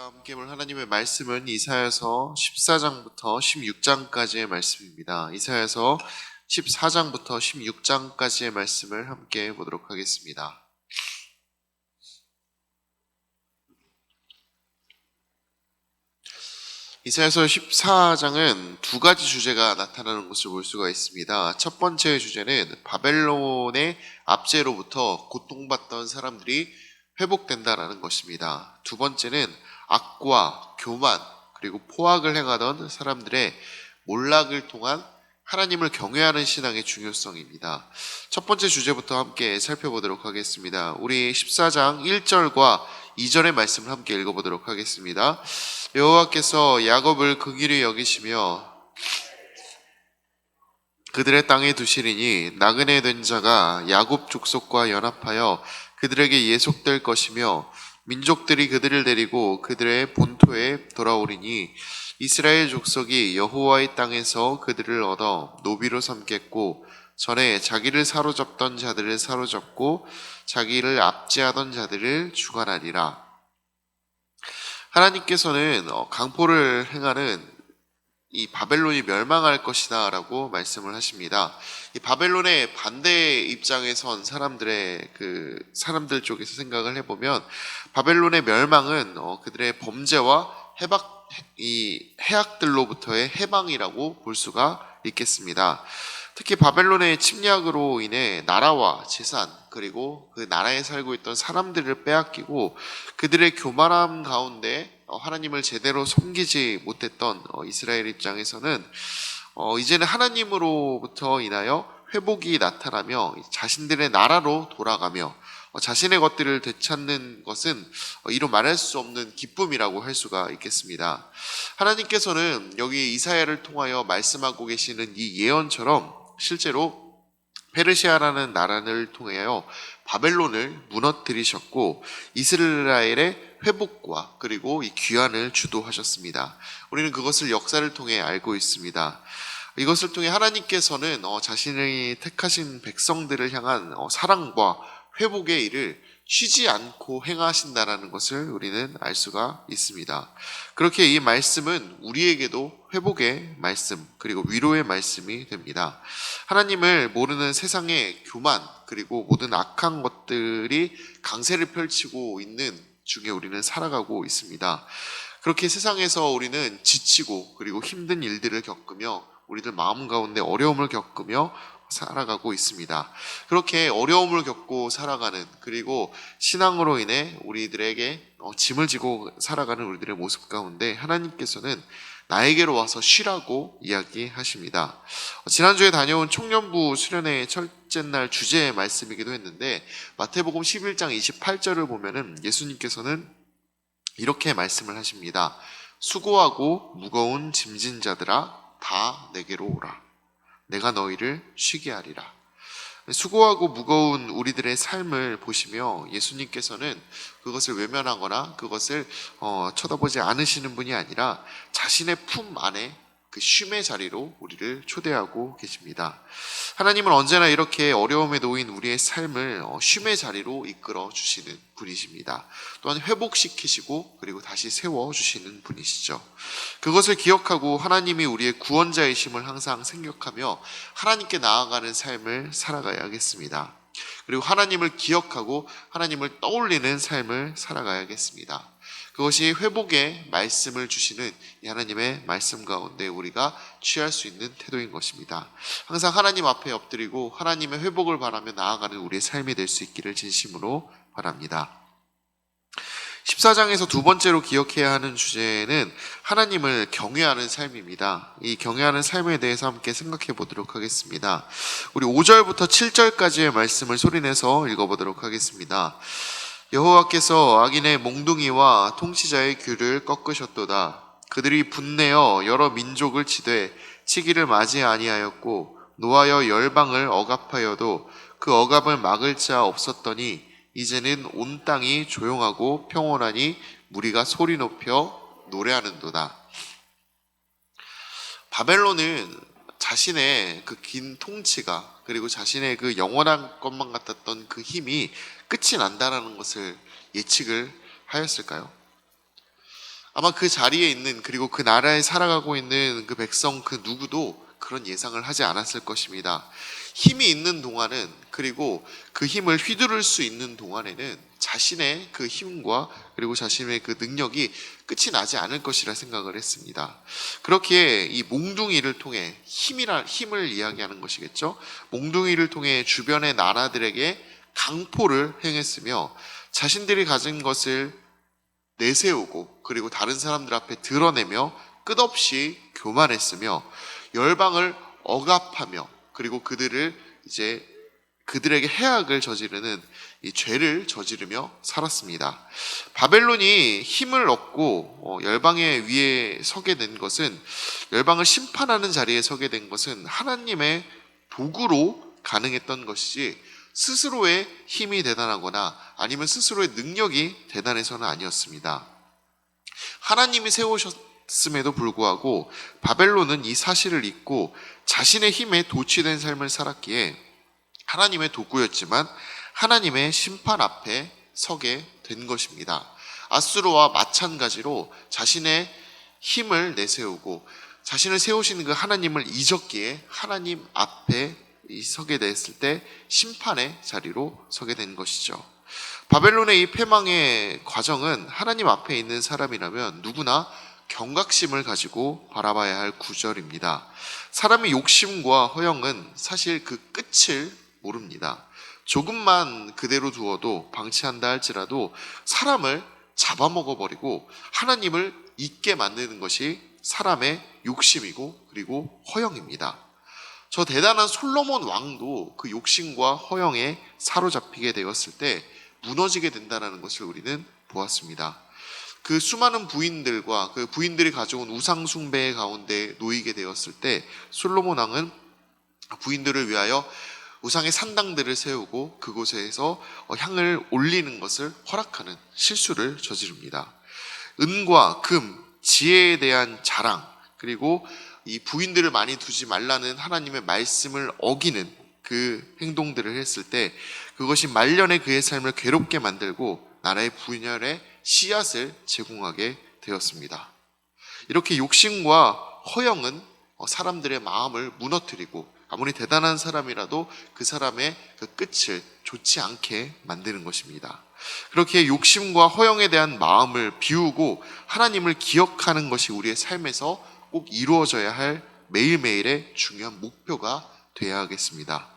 함께 볼 하나님의 말씀은 이사야서 14장부터 16장까지의 말씀입니다. 이사야서 14장부터 16장까지의 말씀을 함께 보도록 하겠습니다. 이사야서 14장은 두 가지 주제가 나타나는 것을 볼 수가 있습니다. 첫 번째 주제는 바벨론의 압제로부터 고통받던 사람들이 회복된다라는 것입니다. 두 번째는 악과 교만 그리고 포악을 행하던 사람들의 몰락을 통한 하나님을 경외하는 신앙의 중요성입니다. 첫 번째 주제부터 함께 살펴보도록 하겠습니다. 우리 14장 1절과 2절의 말씀을 함께 읽어보도록 하겠습니다. 여호와께서 야곱을 긍휼히 여기시며 그들의 땅에 두시리니 나그네 된 자가 야곱 족속과 연합하여 그들에게 예속될 것이며 민족들이 그들을 데리고 그들의 본토에 돌아오리니 이스라엘 족속이 여호와의 땅에서 그들을 얻어 노비로 삼겠고 전에 자기를 사로잡던 자들을 사로잡고 자기를 압제하던 자들을 주관하리라. 하나님께서는 강포를 행하는 이 바벨론이 멸망할 것이다 라고 말씀을 하십니다. 이 바벨론의 반대 입장에 선 사람들 쪽에서 생각을 해보면 바벨론의 멸망은 그들의 범죄와 해악들로부터의 해방이라고 볼 수가 있겠습니다. 특히 바벨론의 침략으로 인해 나라와 재산 그리고 그 나라에 살고 있던 사람들을 빼앗기고 그들의 교만함 가운데 하나님을 제대로 섬기지 못했던 이스라엘 입장에서는 이제는 하나님으로부터 인하여 회복이 나타나며 자신들의 나라로 돌아가며 자신의 것들을 되찾는 것은 이루 말할 수 없는 기쁨이라고 할 수가 있겠습니다. 하나님께서는 여기 이사야를 통하여 말씀하고 계시는 이 예언처럼 실제로 페르시아라는 나라를 통하여 바벨론을 무너뜨리셨고 이스라엘의 회복과 그리고 이 귀환을 주도하셨습니다. 우리는 그것을 역사를 통해 알고 있습니다. 이것을 통해 하나님께서는 자신의 택하신 백성들을 향한 사랑과 회복의 일을 쉬지 않고 행하신다라는 것을 우리는 알 수가 있습니다. 그렇게 이 말씀은 우리에게도 회복의 말씀 그리고 위로의 말씀이 됩니다. 하나님을 모르는 세상의 교만 그리고 모든 악한 것들이 강세를 펼치고 있는 중에 우리는 살아가고 있습니다. 그렇게 세상에서 우리는 지치고 그리고 힘든 일들을 겪으며 우리들 마음 가운데 어려움을 겪으며 살아가고 있습니다. 그렇게 어려움을 겪고 살아가는 그리고 신앙으로 인해 우리들에게 짐을 지고 살아가는 우리들의 모습 가운데 하나님께서는 나에게로 와서 쉬라고 이야기하십니다. 지난주에 다녀온 청년부 수련회의 첫째 날 주제의 말씀이기도 했는데 마태복음 11장 28절을 보면은 예수님께서는 이렇게 말씀을 하십니다. 수고하고 무거운 짐진 자들아 다 내게로 오라. 내가 너희를 쉬게 하리라. 수고하고 무거운 우리들의 삶을 보시며 예수님께서는 그것을 외면하거나 그것을 쳐다보지 않으시는 분이 아니라 자신의 품 안에 그 쉼의 자리로 우리를 초대하고 계십니다. 하나님은 언제나 이렇게 어려움에 놓인 우리의 삶을 쉼의 자리로 이끌어 주시는 분이십니다. 또한 회복시키시고 그리고 다시 세워주시는 분이시죠. 그것을 기억하고 하나님이 우리의 구원자이심을 항상 생각하며 하나님께 나아가는 삶을 살아가야겠습니다. 그리고 하나님을 기억하고 하나님을 떠올리는 삶을 살아가야겠습니다. 그것이 회복의 말씀을 주시는 이 하나님의 말씀 가운데 우리가 취할 수 있는 태도인 것입니다. 항상 하나님 앞에 엎드리고 하나님의 회복을 바라며 나아가는 우리의 삶이 될 수 있기를 진심으로 바랍니다. 14장에서 두 번째로 기억해야 하는 주제는 하나님을 경외하는 삶입니다. 이 경외하는 삶에 대해서 함께 생각해 보도록 하겠습니다. 우리 5절부터 7절까지의 말씀을 소리내서 읽어보도록 하겠습니다. 여호와께서 악인의 몽둥이와 통치자의 귀를 꺾으셨도다. 그들이 분내어 여러 민족을 치되 치기를 맞이 아니하였고 노하여 열방을 억압하여도 그 억압을 막을 자 없었더니 이제는 온 땅이 조용하고 평온하니 무리가 소리 높여 노래하는도다. 바벨론은 자신의 그 긴 통치가 그리고 자신의 그 영원한 것만 같았던 그 힘이 끝이 난다라는 것을 예측을 하였을까요? 아마 그 자리에 있는 그리고 그 나라에 살아가고 있는 그 백성 그 누구도 그런 예상을 하지 않았을 것입니다. 힘이 있는 동안은 그리고 그 힘을 휘두를 수 있는 동안에는 자신의 그 힘과 그리고 자신의 그 능력이 끝이 나지 않을 것이라 생각을 했습니다. 그렇기에 이 몽둥이를 통해 힘을 이야기하는 것이겠죠. 몽둥이를 통해 주변의 나라들에게 강포를 행했으며 자신들이 가진 것을 내세우고 그리고 다른 사람들 앞에 드러내며 끝없이 교만했으며 열방을 억압하며 그리고 그들에게 해악을 저지르는 이 죄를 저지르며 살았습니다. 바벨론이 힘을 얻고 열방의 위에 서게 된 것은, 열방을 심판하는 자리에 서게 된 것은 하나님의 도구로 가능했던 것이지 스스로의 힘이 대단하거나 아니면 스스로의 능력이 대단해서는 아니었습니다. 하나님이 세우셨음에도 불구하고 바벨론은 이 사실을 잊고 자신의 힘에 도취된 삶을 살았기에 하나님의 도구였지만 하나님의 심판 앞에 서게 된 것입니다. 아수르와 마찬가지로 자신의 힘을 내세우고 자신을 세우시는 그 하나님을 잊었기에 하나님 앞에 서게 됐을 때 심판의 자리로 서게 된 것이죠. 바벨론의 이 패망의 과정은 하나님 앞에 있는 사람이라면 누구나 경각심을 가지고 바라봐야 할 구절입니다. 사람의 욕심과 허영은 사실 그 끝을 모릅니다. 조금만 그대로 두어도 방치한다 할지라도 사람을 잡아먹어버리고 하나님을 잊게 만드는 것이 사람의 욕심이고 그리고 허영입니다. 저 대단한 솔로몬 왕도 그 욕심과 허영에 사로잡히게 되었을 때 무너지게 된다는 것을 우리는 보았습니다. 그 수많은 부인들과 그 부인들이 가져온 우상 숭배 가운데 놓이게 되었을 때 솔로몬 왕은 부인들을 위하여 우상의 산당들을 세우고 그곳에서 향을 올리는 것을 허락하는 실수를 저지릅니다. 은과 금, 지혜에 대한 자랑, 그리고 이 부인들을 많이 두지 말라는 하나님의 말씀을 어기는 그 행동들을 했을 때 그것이 말년에 그의 삶을 괴롭게 만들고 나라의 분열의 씨앗을 제공하게 되었습니다. 이렇게 욕심과 허영은 사람들의 마음을 무너뜨리고 아무리 대단한 사람이라도 그 사람의 그 끝을 좋지 않게 만드는 것입니다. 그렇게 욕심과 허영에 대한 마음을 비우고 하나님을 기억하는 것이 우리의 삶에서 꼭 이루어져야 할 매일매일의 중요한 목표가 되어야 하겠습니다.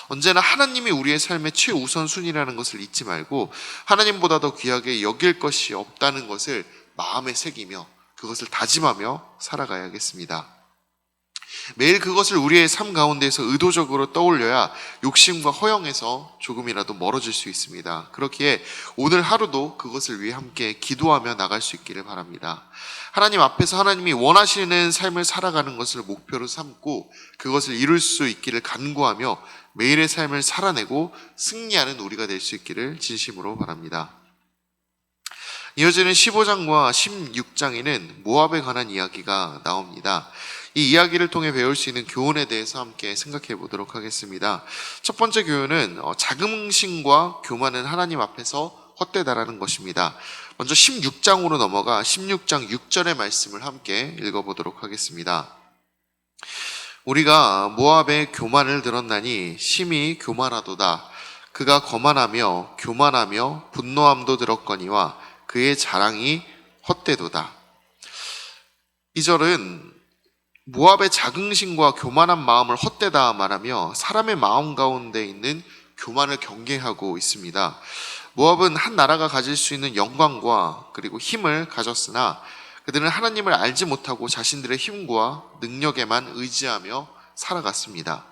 언제나 하나님이 우리의 삶의 최우선순위라는 것을 잊지 말고 하나님보다 더 귀하게 여길 것이 없다는 것을 마음에 새기며 그것을 다짐하며 살아가야겠습니다. 매일 그것을 우리의 삶 가운데에서 의도적으로 떠올려야 욕심과 허영에서 조금이라도 멀어질 수 있습니다. 그렇기에 오늘 하루도 그것을 위해 함께 기도하며 나갈 수 있기를 바랍니다. 하나님 앞에서 하나님이 원하시는 삶을 살아가는 것을 목표로 삼고 그것을 이룰 수 있기를 간구하며 매일의 삶을 살아내고 승리하는 우리가 될 수 있기를 진심으로 바랍니다. 이어지는 15장과 16장에는 모압에 관한 이야기가 나옵니다. 이 이야기를 통해 배울 수 있는 교훈에 대해서 함께 생각해 보도록 하겠습니다. 첫 번째 교훈은 자긍심과 교만은 하나님 앞에서 헛되다라는 것입니다. 먼저 16장으로 넘어가 16장 6절의 말씀을 함께 읽어보도록 하겠습니다. 우리가 모압의 교만을 들었나니 심히 교만하도다. 그가 거만하며 교만하며 분노함도 들었거니와 그의 자랑이 헛되도다. 이 절은 모압의 자긍심과 교만한 마음을 헛되다 말하며 사람의 마음 가운데 있는 교만을 경계하고 있습니다. 모압은 한 나라가 가질 수 있는 영광과 그리고 힘을 가졌으나 그들은 하나님을 알지 못하고 자신들의 힘과 능력에만 의지하며 살아갔습니다.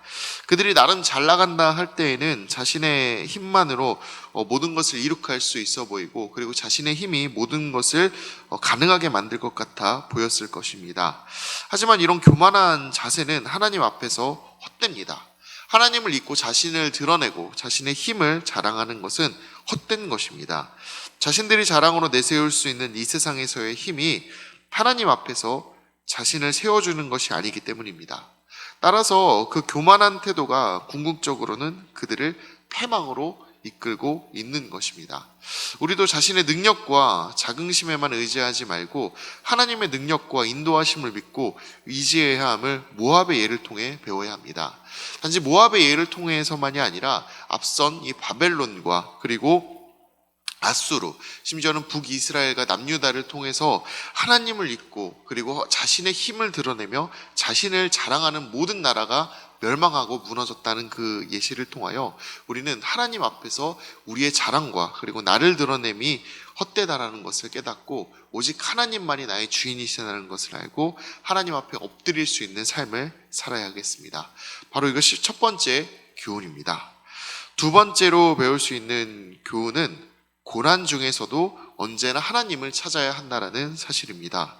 그들이 나름 잘 나간다 할 때에는 자신의 힘만으로 모든 것을 이룩할 수 있어 보이고 그리고 자신의 힘이 모든 것을 가능하게 만들 것 같아 보였을 것입니다. 하지만 이런 교만한 자세는 하나님 앞에서 헛됩니다. 하나님을 잊고 자신을 드러내고 자신의 힘을 자랑하는 것은 헛된 것입니다. 자신들이 자랑으로 내세울 수 있는 이 세상에서의 힘이 하나님 앞에서 자신을 세워주는 것이 아니기 때문입니다. 따라서 그 교만한 태도가 궁극적으로는 그들을 패망으로 이끌고 있는 것입니다. 우리도 자신의 능력과 자긍심에만 의지하지 말고 하나님의 능력과 인도하심을 믿고 의지해야 함을 모압의 예를 통해 배워야 합니다. 단지 모압의 예를 통해서만이 아니라 앞선 이 바벨론과 그리고 아수르, 심지어는 북이스라엘과 남유다를 통해서 하나님을 잊고 그리고 자신의 힘을 드러내며 자신을 자랑하는 모든 나라가 멸망하고 무너졌다는 그 예시를 통하여 우리는 하나님 앞에서 우리의 자랑과 그리고 나를 드러냄이 헛되다라는 것을 깨닫고 오직 하나님만이 나의 주인이시라는 것을 알고 하나님 앞에 엎드릴 수 있는 삶을 살아야 하겠습니다. 바로 이것이 첫 번째 교훈입니다. 두 번째로 배울 수 있는 교훈은 고난 중에서도 언제나 하나님을 찾아야 한다라는 사실입니다.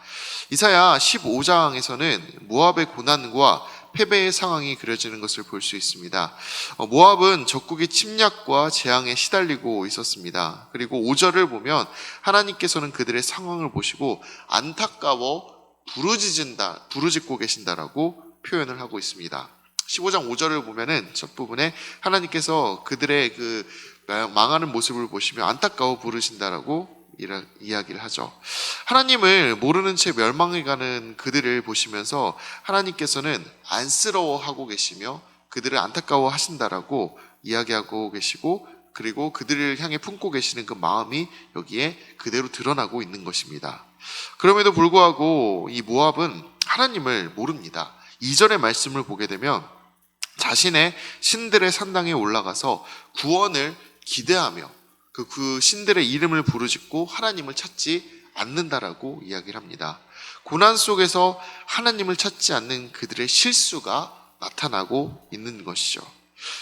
이사야 15장에서는 모압의 고난과 패배의 상황이 그려지는 것을 볼 수 있습니다. 모압은 적국의 침략과 재앙에 시달리고 있었습니다. 그리고 5절을 보면 하나님께서는 그들의 상황을 보시고 안타까워 부르짖고 계신다라고 표현을 하고 있습니다. 15장 5절을 보면은 첫 부분에 하나님께서 그들의 그 망하는 모습을 보시며 안타까워 부르신다라고 이야기를 하죠. 하나님을 모르는 채 멸망해가는 그들을 보시면서 하나님께서는 안쓰러워하고 계시며 그들을 안타까워 하신다라고 이야기하고 계시고 그리고 그들을 향해 품고 계시는 그 마음이 여기에 그대로 드러나고 있는 것입니다. 그럼에도 불구하고 이 모압은 하나님을 모릅니다. 2절의 말씀을 보게 되면 자신의 신들의 산당에 올라가서 구원을 기대하며 그 신들의 이름을 부르짖고 하나님을 찾지 않는다라고 이야기를 합니다. 고난 속에서 하나님을 찾지 않는 그들의 실수가 나타나고 있는 것이죠.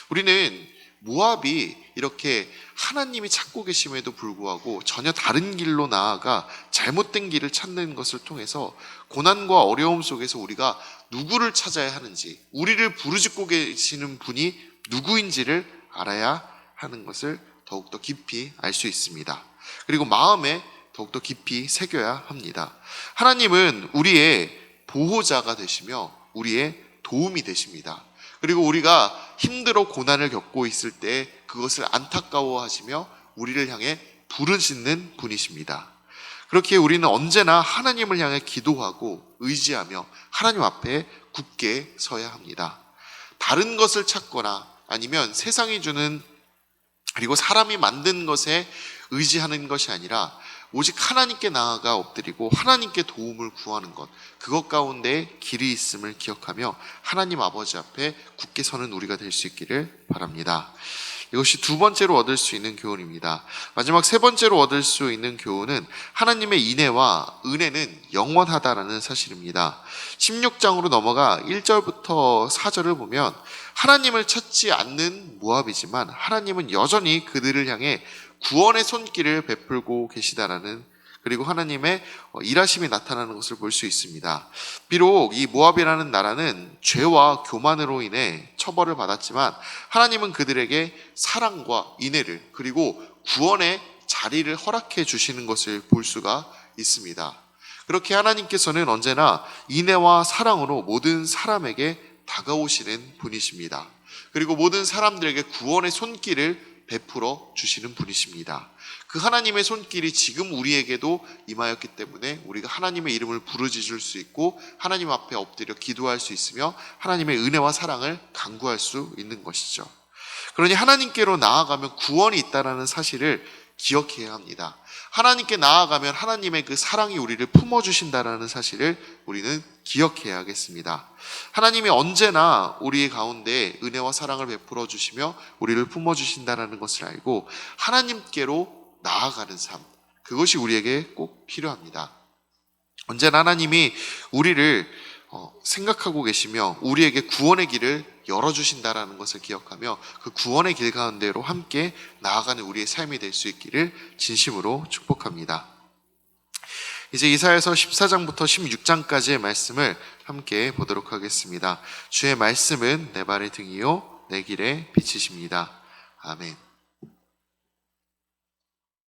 우리는 모압이 이렇게 하나님이 찾고 계심에도 불구하고 전혀 다른 길로 나아가 잘못된 길을 찾는 것을 통해서 고난과 어려움 속에서 우리가 누구를 찾아야 하는지, 우리를 부르짖고 계시는 분이 누구인지를 알아야 하는 것을 더욱더 깊이 알 수 있습니다. 그리고 마음에 더욱더 깊이 새겨야 합니다. 하나님은 우리의 보호자가 되시며 우리의 도움이 되십니다. 그리고 우리가 힘들어 고난을 겪고 있을 때 그것을 안타까워하시며 우리를 향해 부르짖는 분이십니다. 그렇게 우리는 언제나 하나님을 향해 기도하고 의지하며 하나님 앞에 굳게 서야 합니다. 다른 것을 찾거나 아니면 세상이 주는 그리고 사람이 만든 것에 의지하는 것이 아니라 오직 하나님께 나아가 엎드리고 하나님께 도움을 구하는 것, 그것 가운데 길이 있음을 기억하며 하나님 아버지 앞에 굳게 서는 우리가 될 수 있기를 바랍니다. 이것이 두 번째로 얻을 수 있는 교훈입니다. 마지막 세 번째로 얻을 수 있는 교훈은 하나님의 인애와 은혜는 영원하다라는 사실입니다. 16장으로 넘어가 1절부터 4절을 보면 하나님을 찾지 않는 모압이지만 하나님은 여전히 그들을 향해 구원의 손길을 베풀고 계시다라는, 그리고 하나님의 일하심이 나타나는 것을 볼 수 있습니다. 비록 이 모압이라는 나라는 죄와 교만으로 인해 처벌을 받았지만 하나님은 그들에게 사랑과 인애를 그리고 구원의 자리를 허락해 주시는 것을 볼 수가 있습니다. 그렇게 하나님께서는 언제나 인애와 사랑으로 모든 사람에게 다가오시는 분이십니다. 그리고 모든 사람들에게 구원의 손길을 베풀어 주시는 분이십니다. 그 하나님의 손길이 지금 우리에게도 임하였기 때문에 우리가 하나님의 이름을 부르짖을 수 있고 하나님 앞에 엎드려 기도할 수 있으며 하나님의 은혜와 사랑을 간구할 수 있는 것이죠. 그러니 하나님께로 나아가면 구원이 있다는 사실을 기억해야 합니다. 하나님께 나아가면 하나님의 그 사랑이 우리를 품어주신다는 사실을 우리는 기억해야 하겠습니다. 하나님이 언제나 우리 가운데 은혜와 사랑을 베풀어 주시며 우리를 품어주신다는 것을 알고 하나님께로 나아가는 삶, 그것이 우리에게 꼭 필요합니다. 언제나 하나님이 우리를 생각하고 계시며 우리에게 구원의 길을 열어주신다라는 것을 기억하며 그 구원의 길 가운데로 함께 나아가는 우리의 삶이 될 수 있기를 진심으로 축복합니다. 이제 이사야서 14장부터 16장까지의 말씀을 함께 보도록 하겠습니다. 주의 말씀은 내 발의 등이요 내 길의 빛이십니다. 아멘.